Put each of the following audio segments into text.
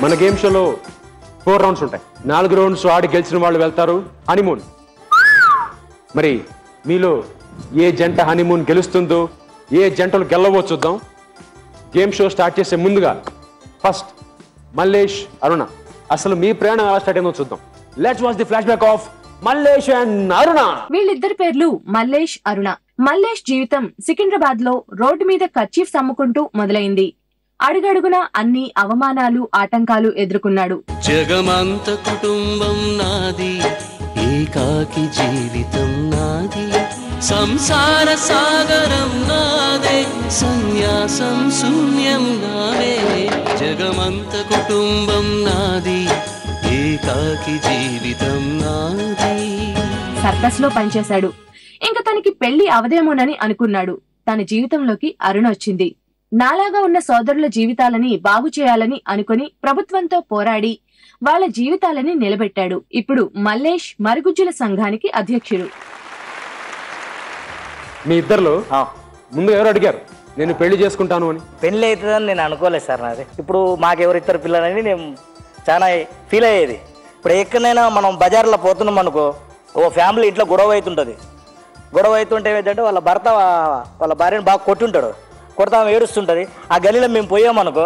మన గేమ్ షోలో 4 రౌండ్స్ ఉంటాయి. 4 రౌండ్స్ ఆడి గెలిచిన వాళ్ళు వెళ్తారు హనీమూన్. మరి మీలో ఏ జంట హనీమూన్ గెలుస్తుందో, ఏ జంటలు గెలవో చూద్దాం. గేమ్ షో స్టార్ట్ చేసే ముందుగా ఫస్ట్ మల్లేష్, అరుణ, అసలు మీ ప్రయాణం ఎలా స్టార్ట్ అయిందో చూద్దాం. Let's watch the flashback of Mallesh and Aruna. వీళ్ళిద్దరి పేర్లు మల్లేష్, అరుణ. మల్లేష్ జీవితం సికింద్రాబాద్ లో రోడ్డు మీద కర్చీఫ్స్ అమ్ముకుంటూ మొదలైంది. అడుగడుగున అన్ని అవమానాలు, ఆటంకాలు ఎదుర్కొన్నాడు. జగమంత కుటుంబం నాది, ఏకాకి జీవితం నాది, సంసార సాగరం నాదే, సన్యాసం శూన్యం నాదే. జగమంత కుటుంబం నాది, ఏకాకి జీవితం నాది. సర్కస్ లో పనిచేశాడు. ఇంకా తనకి పెళ్లి అవదేమోనని అనుకున్నాడు. తన జీవితంలోకి అరుణ వచ్చింది. నాలాగా ఉన్న సోదరుల జీవితాలని బాగు చేయాలని అనుకుని ప్రభుత్వంతో పోరాడి వాళ్ళ జీవితాలని నిలబెట్టాడు. ఇప్పుడు మల్లేష్ మరుగుజ్జుల సంఘానికి అధ్యక్షుడు. మీ ఇద్దరులో ముందు ఎవరు అడిగారు నేను పెళ్లి చేసుకుంటాను అని? పెళ్లి అవుతుందని నేను అనుకోలేదు సార్. నాది ఇప్పుడు మాకెవరిద్దరు పిల్లలని నేను చాలా ఫీల్ అయ్యేది. ఇప్పుడు ఎక్కడైనా మనం బజార్లో పోతున్నాం అనుకో, ఓ ఫ్యామిలీ ఇంట్లో గొడవ అవుతుంటుంది. గొడవ అవుతుంటే ఏంటంటే వాళ్ళ భర్త వాళ్ళ భార్యను బాగా కొట్టుంటాడు, కొడతా ఏడుస్తుంటుంది. ఆ గలీలో మేము పోయామనుకో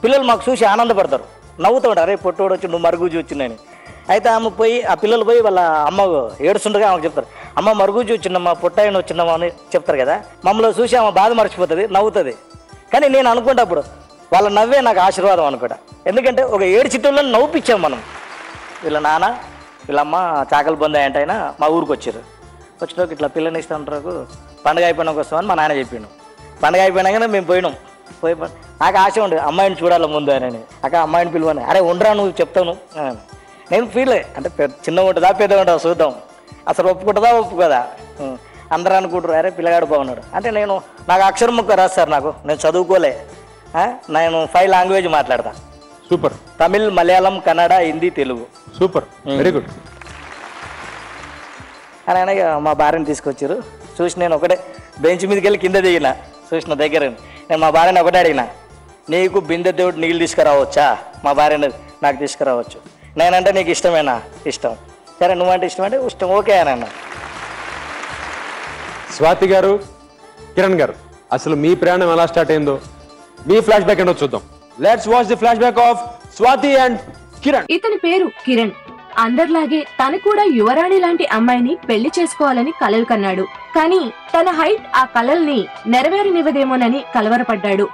పిల్లలు మాకు చూసి ఆనందపడతారు, నవ్వుతూ ఉంటారు, అరే పొట్టోడు వచ్చి నువ్వు మరుగుజ్జు వచ్చిందని. అయితే ఆమె పోయి ఆ పిల్లలు పోయి వాళ్ళ అమ్మ ఏడుస్తుండగా ఆమెకు చెప్తారు, అమ్మ మరుగుజ్జు వచ్చిందమ్మా, పొట్టాయన వచ్చిందమ్మా అని చెప్తారు కదా. మమ్మల్ని చూసి ఆమె బాధ మర్చిపోతుంది, నవ్వుతుంది. కానీ నేను అనుకుంటా అప్పుడు వాళ్ళ నవ్వే నాకు ఆశీర్వాదం అనుకుంటా. ఎందుకంటే ఒక 7 చిట్టోళ్ళని నవ్వుపిచ్చాం మనం. వీళ్ళ నాన్న వీళ్ళమ్మ చాకలి బొంద ఏంటైనా మా ఊరికి వచ్చారు. వచ్చినాక ఇట్లా పిల్లని ఇస్తా ఉంటారు, పండుగ అయిపోయినాక వస్తామని మా నాన్న చెప్పిండు. పండుగ అయిపోయినాకనే మేము పోయినాం. నాకు ఆశ ఉండే అమ్మాయిని చూడాలి ముందు అని. అక్క అమ్మాయిని పిలువని, అరే ఉండరా నువ్వు చెప్తాను. నేను ఫీల్ అంటే చిన్న ఉంటుందా పెద్ద ఉంటుందా చూద్దాం, అసలు ఒప్పుకుంటుందా ఒప్పుకోదా. అందరూ అనుకుంటారు అరే పిల్లగాడు బాగున్నాడు అంటే. నాకు అక్షరం ముక్క రాదు సార్, నేను చదువుకోలే. నేను 5 లాంగ్వేజ్ మాట్లాడతా. Super. Tamil, Malayalam, Kannada, Hindi, Telugu. Super, very good. అని ఆయన మా భార్యని తీసుకొచ్చారు. చూసి నేను ఒకటే బెంచ్ మీదకి వెళ్ళి కింద దిగిన, చూసిన దగ్గర. నేను మా భార్యని ఒకటే అడిగిన, నీకు బిందె దేవుడు నీళ్ళు తీసుకురావచ్చా? మా భార్యని నాకు తీసుకురావచ్చు. నేనంటే నీకు ఇష్టమేనా? ఇష్టం. సరే నువ్వంటే ఇష్టం అంటే ఇష్టం, ఓకే అని అన్నా. స్వాతి గారు, కిరణ్ గారు, అసలు మీ ప్రయాణం ఎలా స్టార్ట్ అయిందో, మీ ఫ్లాష్ బ్యాక్ ఏంటో చూద్దాం. Let's watch the flashback of Swathi and Kiran. ఇతని పేరు కిరణ్. అందరిలాగే తను కూడా యువరాణి లాంటి అమ్మాయిని పెళ్లి చేసుకోవాలని కలలు కన్నాడు. కానీ తన హైట్ ఆ కలల్ని నెరవేరనివ్వదేమోనని కలవరపడ్డాడు.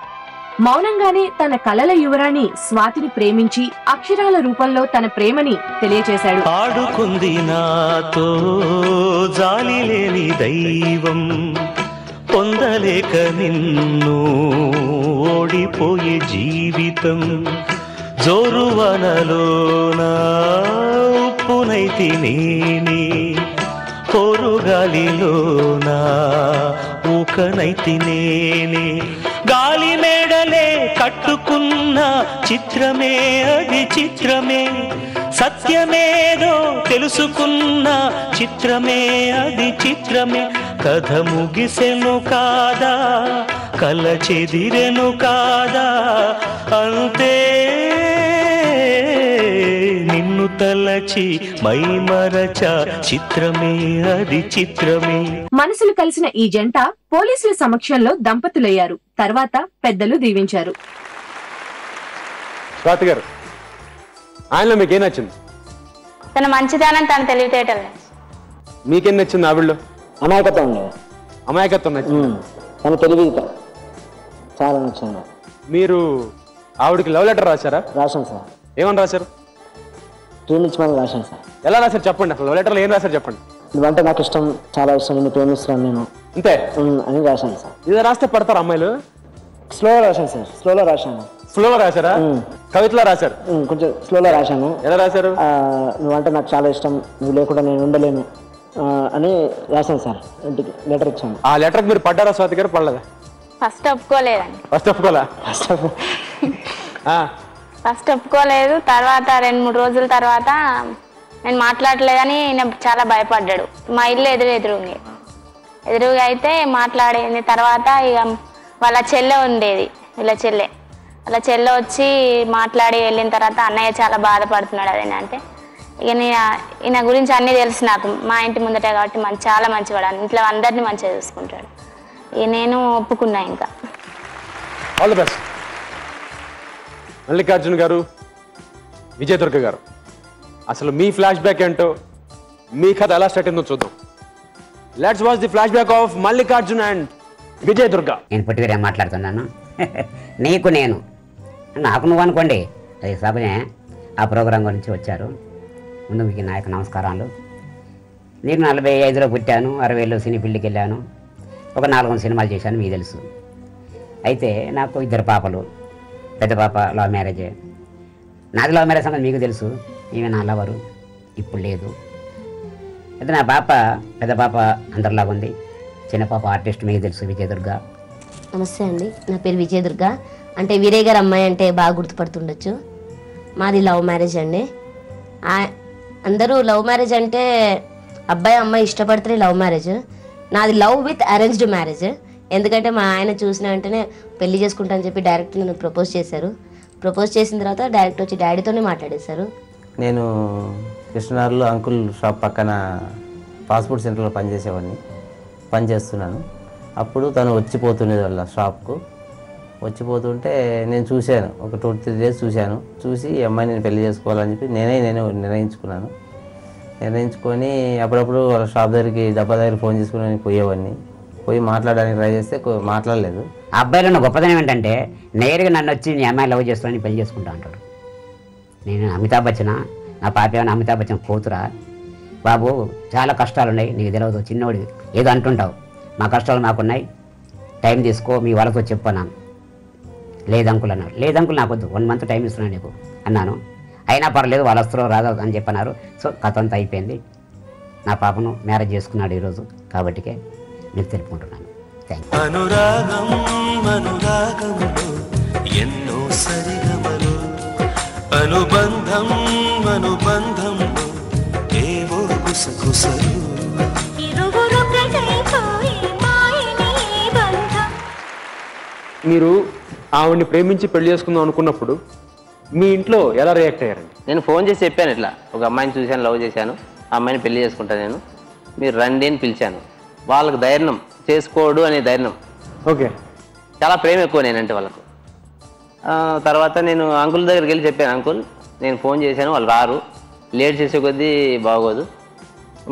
మౌనంగానే తన కలల యువరాణి స్వాతిని ప్రేమించి అక్షరాల రూపంలో తన ప్రేమని తెలియచేశాడు. ఆడుకుంది నాతో జాలి లేని దైవం, పొందలేక నిన్ను ఓడిపోయే జీవితం, జోరువనలోనా ఉప్పునైతి నేనే, పొరుగాలిలోనా ఊకనైతి నేనే, గాలి మేడలే కట్టుకున్న చిత్రమే అది చిత్రమే, సత్యమేదో తెలుసుకున్న చిత్రమే అది చిత్రమే, కథ ముగిసెను కాదా, కల చెదిరెను కాదా, అంతే నిన్ను తలచి మైమరచ చిత్రమే అది చిత్రమే. మనసులు కలిసిన ఈ జంట పోలీసుల సమక్షంలో దంపతులయ్యారు. తర్వాత పెద్దలు దీవించారు. స్వాతి గారు, ఆయనలో మీకేం నచ్చింది? తన మంచితనం, తన తెలివితేటలు. మీకేం నచ్చింది ఆవిడలో? అమాయకత్వం ఉండేది. అమాయకత్వం నచ్చింది. తన తెలివిత చాలా నచ్చింది. మీరు ఆవిడకి లవ్ లెటర్ రాశారా? రాశాను సార్. ఏమని రాశారు? ప్రేమించమని రాశాను సార్. ఎలా రాశారు చెప్పండి, అసలు లవ్ లెటర్లో ఏం రాశారు చెప్పండి. నువ్వంటే నాకు ఇష్టం, చాలా ఇష్టం, నిన్ను ప్రేమిస్తున్నాను నేను అంతే అని రాశాను సార్. ఇది రాస్తే పడతారు అమ్మాయిలు? స్లోగా రాశాను సార్, స్లోలో రాశాను. స్లోలో రాశారా? కవితలో రాశారు? కొంచెం స్లోలో రాశాను. ఎలా రాశారు? నువ్వంటే నాకు చాలా ఇష్టం, నువ్వు లేకుండా నేను ఉండలేను అని రాశాను సార్. ఇంటికి లెటర్ ఇచ్చాను. ఆ లెటర్కి మీరు పడ్డారా స్వాతి గారు? పడలేదా? ఫస్ట్ ఒప్పుకోలేదండి. ఫస్ట్ ఒప్పుకోలే? ఫస్ట్ ఒప్పుకోలేదు. తర్వాత 2-3 రోజుల తర్వాత నేను మాట్లాడలేదని నేను చాలా భయపడ్డాడు. మా ఇల్లు ఎదురుగా అయితే మాట్లాడింది. తర్వాత ఇక వాళ్ళ చెల్లె ఉండేది, వీళ్ళ చెల్లె. వాళ్ళ చెల్లె వచ్చి మాట్లాడి వెళ్ళిన తర్వాత అన్నయ్య చాలా బాధపడుతున్నాడు అదేనా అంటే, ఇక ఈయన గురించి అన్నీ తెలుసు నాకు, మా ఇంటి ముందటే కాబట్టి చాలా మంచివాడు, ఇంట్లో అందరినీ మంచిగా చూసుకుంటాడు. ఇక నేను ఒప్పుకున్నా. ఇంకా ఆల్ ది బెస్ట్. మల్లికార్జున గారు, విజయదుర్గ గారు, అసలు మీ ఫ్లాష్ బ్యాక్ ఏంటో, మీ కథ ఎలా స్టార్ట్ అయిందో చూద్దాం. Let's watch the flashback of Mallikarjuna and Vijayadurga. నేను పుట్టివేరే మాట్లాడుతున్నాను. నీకు నేను, నాకు నువ్వు అనుకోండి, అది సభనే. ఆ ప్రోగ్రాం గురించి వచ్చారు. ముందు మీకు నా యొక్క నమస్కారాలు. నేను 45లో పుట్టాను, 60లో సినీ ఫీల్డ్కి వెళ్ళాను, ఒక 4 సినిమాలు చేశాను, మీకు తెలుసు. అయితే నాకు 2 పాపలు. పెద్ద పాప లవ్ మ్యారేజే. నాది లవ్ మ్యారేజ్ సంగతి మీకు తెలుసు. ఈమె నా లవరు, ఇప్పుడు లేదు. అయితే నా పాప, పెద్ద పాప అందరిలాగా ఉంది, చిన్న పాప ఆర్టిస్ట్, మీకు తెలుసు, విజయదుర్గ. నమస్తే అండి, నా పేరు విజయదుర్గ. అంటే వీరయ్య గారు అమ్మాయి అంటే బాగా గుర్తుపడుతుండొచ్చు. మాది లవ్ మ్యారేజ్ అండి. అందరూ లవ్ మ్యారేజ్ అంటే అబ్బాయి అమ్మాయి ఇష్టపడితే లవ్ మ్యారేజ్. నాది లవ్ విత్ అరేంజ్డ్ మ్యారేజ్. ఎందుకంటే మా ఆయన చూసిన వెంటనే పెళ్లి చేసుకుంటా అని చెప్పి డైరెక్ట్ నన్ను ప్రపోజ్ చేశారు. ప్రపోజ్ చేసిన తర్వాత డైరెక్ట్ వచ్చి డాడీతోనే మాట్లాడేశారు. నేను కృష్ణనగర్లో అంకుల్ షాప్ పక్కన ఫాస్ట్ ఫుడ్ సెంటర్లో పనిచేస్తున్నాను. అప్పుడు తను వచ్చిపోతుండేది వాళ్ళ షాప్కు. వచ్చిపోతుంటే నేను చూశాను, ఒక 2-3 డేస్ చూశాను. చూసి ఈ అమ్మాయి నేను పెళ్లి చేసుకోవాలని చెప్పి నేను నిర్ణయించుకొని అప్పుడప్పుడు వాళ్ళ షాప్ దగ్గరికి డబ్బా దగ్గర ఫోన్ చేసుకుని పోయేవాడిని. పోయి మాట్లాడడానికి ట్రై చేస్తే మాట్లాడలేదు. ఆ అబ్బాయిలో ఉన్న గొప్పతనం ఏంటంటే నేరుగా నన్ను వచ్చి నీ అమ్మాయి లవ్ చేస్తానని పెళ్లి చేసుకుంటా అంటాడు. నేను అమితాబ్ బచ్చన్, నా పాప ఏమైనా అమితాబ్ బచ్చన్ కూతురా? బాబు చాలా కష్టాలు ఉన్నాయి, నీకు తెలియదు, చిన్నోడివి ఏదో అంటుంటావు. మా కష్టాలు మాకున్నాయి, టైం తీసుకో, మీ వాళ్ళతో చెప్పన్నాను. లేదంకుల్ అన్నారు. లేదంకుల్ నాకు వద్దు, 1 మంత్ టైం ఇస్తున్నాను నీకు అన్నాను. అయినా పర్లేదు, వాళ్ళు వస్తారో రాదో అని చెప్పన్నారు. సో కథ అంతా అయిపోయింది. నా పాపను మ్యారేజ్ చేసుకున్నాడు ఈరోజు, కాబట్టికే మీకు తెలుపుకుంటున్నాను. Thank you. అనురాగం అనురాగంలో ఎన్నో సరిగమలు, అనుబంధం అనుబంధంలో ఏవో గుసగుసలు. మీరు ఆవిడ్ని ప్రేమించి పెళ్లి చేసుకుందాం అనుకున్నప్పుడు మీ ఇంట్లో ఎలా రియాక్ట్ అయ్యారండి? నేను ఫోన్ చేసి చెప్పాను, ఇట్లా ఒక అమ్మాయిని చూశాను, లవ్ చేశాను, ఆ అమ్మాయిని పెళ్లి చేసుకుంటాను నేను, మీరు రండి అని పిలిచాను. వాళ్ళకి ధైర్యం, చేసుకోడు అనే ధైర్యం. ఓకే, చాలా ప్రేమ ఎక్కువ నేనంటే వాళ్ళకు. తర్వాత నేను అంకుల్ దగ్గరికి వెళ్ళి చెప్పాను, అంకుల్ నేను ఫోన్ చేశాను, వాళ్ళు రారు, లేట్ చేసే కొద్దీ బాగోదు,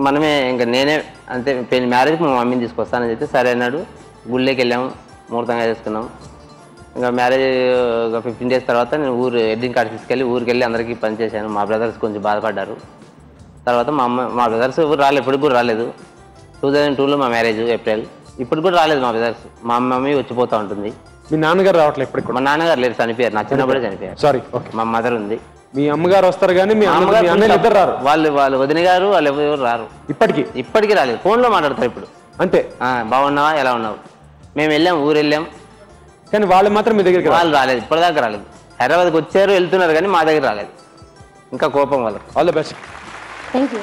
మనమే ఇంకా నేనే అంతే పెళ్లి మ్యారేజ్కి మా మమ్మీని తీసుకొస్తానని చెప్పి సరే అన్నాడు. గుళ్ళోకి వెళ్ళాము, ముహూర్తంగా చేసుకున్నాము. ఇంకా మ్యారేజ్ ఒక 15 డేస్ తర్వాత నేను వెడ్డింగ్ కార్డు తీసుకెళ్ళి ఊరికి వెళ్ళి అందరికీ పనిచేశాను. మా బ్రదర్స్ కొంచెం బాధపడ్డారు. తర్వాత మా బ్రదర్స్ ఎవరు రాలేదు, ఇప్పటికి కూడా రాలేదు. 2002లో మా మ్యారేజ్ ఏప్రిల్, ఇప్పటికి కూడా రాలేదు మా బ్రదర్స్. మా మమ్మీ వచ్చిపోతూ ఉంటుంది. మీ నాన్నగారు రావట్లేదు ఇప్పటికి? మా నాన్నగారు లేరు, చనిపోయారు, నా చిన్నప్పుడే చనిపోయారు. Sorry, okay. మా మదర్ ఉంది. మీ అమ్మగారు వస్తారు కానీ మీ అన్నయ్య ఇద్దరు రారు? వాళ్ళు వదిన గారు వాళ్ళు ఎవరు రారు ఇప్పటికీ రాలేదు. ఫోన్లో మాట్లాడతారు ఇప్పుడు అంతే. బాగున్నావా, ఎలా ఉన్నావు, మేము వెళ్ళాం, ఊరు వెళ్ళాం, కానీ వాళ్ళు మాత్రం మీ దగ్గరికి వాళ్ళు రాలేదు, ఇప్పటిదాకా రాలేదు. హైదరాబాద్కి వచ్చారు, వెళ్తున్నారు, కానీ మా దగ్గర రాలేదు. ఇంకా కోపం వాళ్ళకి. All the best. Thank you.